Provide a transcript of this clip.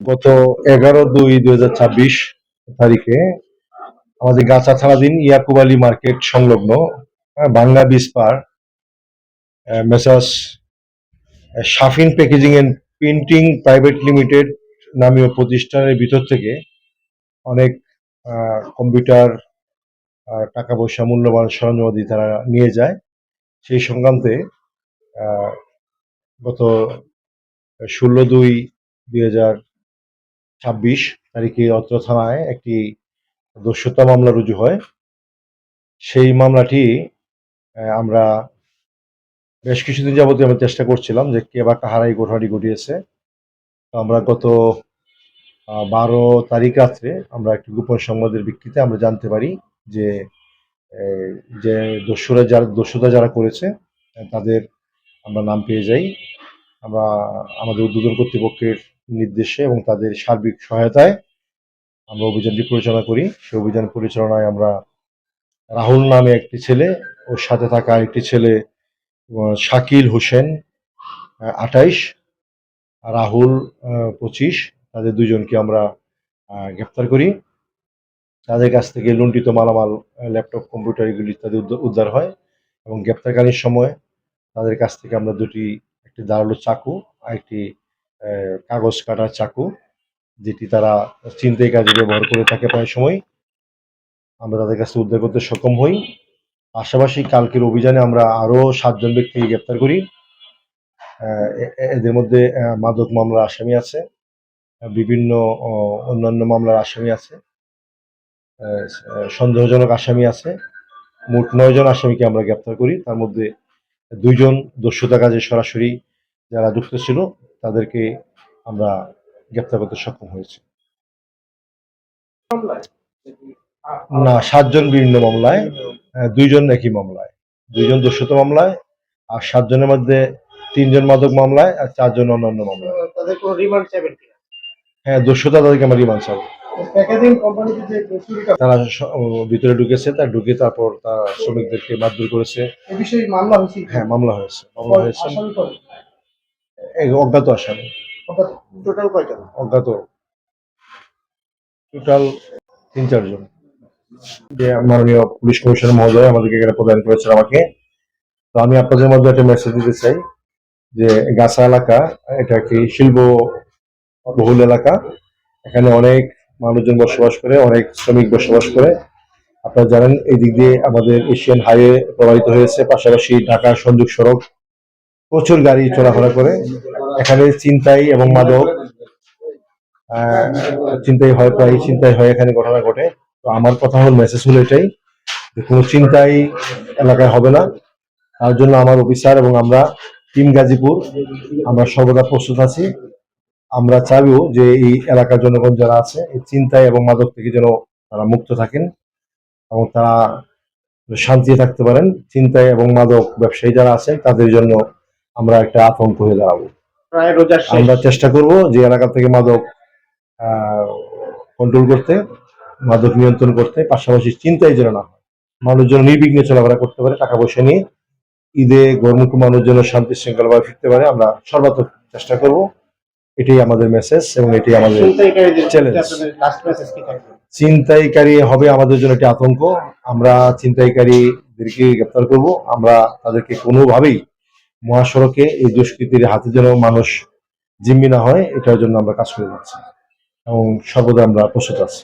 গত 11/2/2026 তারিখে আমাদের গাছা থানাধীন ইয়াকুব আলী মার্কেট সংলগ্ন বাংলা বিস্পার messrs Shafin packaging and printing private limited নামীয় প্রতিষ্ঠানের ভিতর থেকে অনেক কম্পিউটার, টাকা পয়সা, মূল্যবান সরঞ্জামাদি তারা নিয়ে যায়। সেই সংক্রান্তে গত 16/2/2026 তারিখে অত্র থানায় একটি দস্যুতা মামলা রুজু হয়। সেই মামলাটি আমরা বেশ কিছুদিন যাবতীয় আমরা চেষ্টা করছিলাম যে কে বা কাহারা এই ঘটনাটি ঘটিয়েছে। তো আমরা গত 12 তারিখ রাত্রে আমরা একটি গোপন সংবাদের ভিত্তিতে আমরা জানতে পারি যে যে দস্যুতা যারা করেছে তাদের আমরা নাম পেয়ে যাই। আমরা আমাদের উদ্বোধন কর্তৃপক্ষের নির্দেশে এবং তাদের সার্বিক সহায়তায় আমরা অভিযানটি পরিচালনা করি। সেই অভিযান পরিচালনায় আমরা রাহুল নামে একটি ছেলে, ওর সাথে থাকা আরেকটি ছেলে শাকিল হোসেন 28, রাহুল 25, তাদের দুজনকে আমরা গ্রেপ্তার করি। তাদের কাছ থেকে লুণ্ঠিত মালামাল, ল্যাপটপ, কম্পিউটার এগুলি ইত্যাদি উদ্ধার হয় এবং গ্রেপ্তারকালীন সময় তাদের কাছ থেকে আমরা একটি ধারালো চাকু আর একটি কাগজ কাটার চাকু, যেটি তারা ছিনতাই কাজে ব্যবহার করে থাকে প্রায় সময়, আমরা তাদের কাছে উদ্ধার করতে সক্ষম হই। পাশাপাশি কালকের অভিযানে আমরা আরও 7 জন ব্যক্তিকে গ্রেপ্তার করি। এদের মধ্যে মাদক মামলার আসামি আছে, বিভিন্ন অন্যান্য মামলার আসামি আছে, সন্দেহজনক আসামি আছে। মোট 9 জন আসামিকে আমরা গ্রেপ্তার করি। তার মধ্যে 2 জন দস্যুতা কাজে সরাসরি যারা যুক্ত ছিল তাদেরকে আমরা গ্রেপ্তার করতে সক্ষম হয়েছি। না, 7 জন বিভিন্ন মামলায়, 2 জন একই মামলায়, 2 জন দস্যুতা মামলায়, আর 7 জনের মধ্যে 3 জন মাদক মামলায় আর 4 জন অন্যান্য মামলায়। তাদের কোনো রিমান্ড চাইবেন কিনা? হ্যাঁ, দস্যুতা তাদেরকে আমরা রিমান্ড চাবো। প্যাকেজিং কোম্পানিতে যে চুরিটা তারা ভিতরে ঢুকেছে, তার ঢুকে তারপর তার শ্রমিকদেরকে মারধর করেছে। এই বিষয়ে মামলা হয়েছে? হ্যাঁ, মামলা হয়েছে। অজ্ঞাত আসামি। টোটাল কয়টা? অজ্ঞাত টোটাল 3-4 জন। যে মাননীয় পুলিশ কমিশনার মহোদয় আমাদেরকে এখানে প্রদান করেছেন আমাকে। তো আমি আপনাদের মধ্যে একটা মেসেজ দিতে চাই যে গাছা এলাকা এটা একটি শিল্প বহুল এলাকা। এখানে অনেক মানুষজন বসবাস করে, অনেক শ্রমিক বসবাস করে। আপনারা জানেন এই দিক দিয়ে আমাদের এশিয়ান হাইওয়ে প্রবাহিত হয়েছে, পাশাপাশি ঢাকার সংযোগ সড়ক, প্রচুর গাড়ি চলাফেরা করে। এখানে ছিনতাই এবং মাদক চিন্তাই হয়, প্রায় চিন্তাই হয়, এখানে ঘটনা ঘটে। তো আমার কথা হল, মেসেজ হলো এটাই যে কোনো চিন্তাই এলাকায় হবে না। তার জন্য আমার অফিসার এবং আমরা টিম গাজীপুর আমরা সর্বদা প্রস্তুত আছি। আমরা চাইবো যে এই এলাকার জনগণ যারা আছে এই চিন্তায় এবং মাদক থেকে যেন তারা মুক্ত থাকেন এবং তারা শান্তিতে থাকতে পারেন। চিন্তায় এবং মাদক ব্যবসায়ী যারা আছেন তাদের জন্য আমরা একটা আতঙ্ক হয়ে দাঁড়াবো। আমরা চেষ্টা করব যে এলাকা থেকে মাদক কন্ট্রোল করতে, মাদক নিয়ন্ত্রণ করতে, পাশাপাশি চিন্তাই যেন না হয়, মানুষজন নির্বিঘ্নে চলাফেরা করতে পারে, টাকা পয়সা নিয়ে ঈদে ঘরমুখী মানুষজন শান্তি শৃঙ্খলাভাবে ফিরতে পারে। আমরা সর্বাত্মক চেষ্টা করব। এটাই আমাদের মেসেজ এবং এটাই আমাদের চ্যালেঞ্জ। ছিনতাইকারী হবে আমাদের জন্য একটি আতঙ্ক। আমরা ছিনতাইকারীদেরকে গ্রেপ্তার করব। আমরা তাদেরকে কোনোভাবেই মহাসড়কে এই দুষ্কৃতির হাতে যেন মানুষ জিম্মি না হয়, এটার জন্য আমরা কাজ করে যাচ্ছি এবং সর্বদা আমরা প্রস্তুত আছি।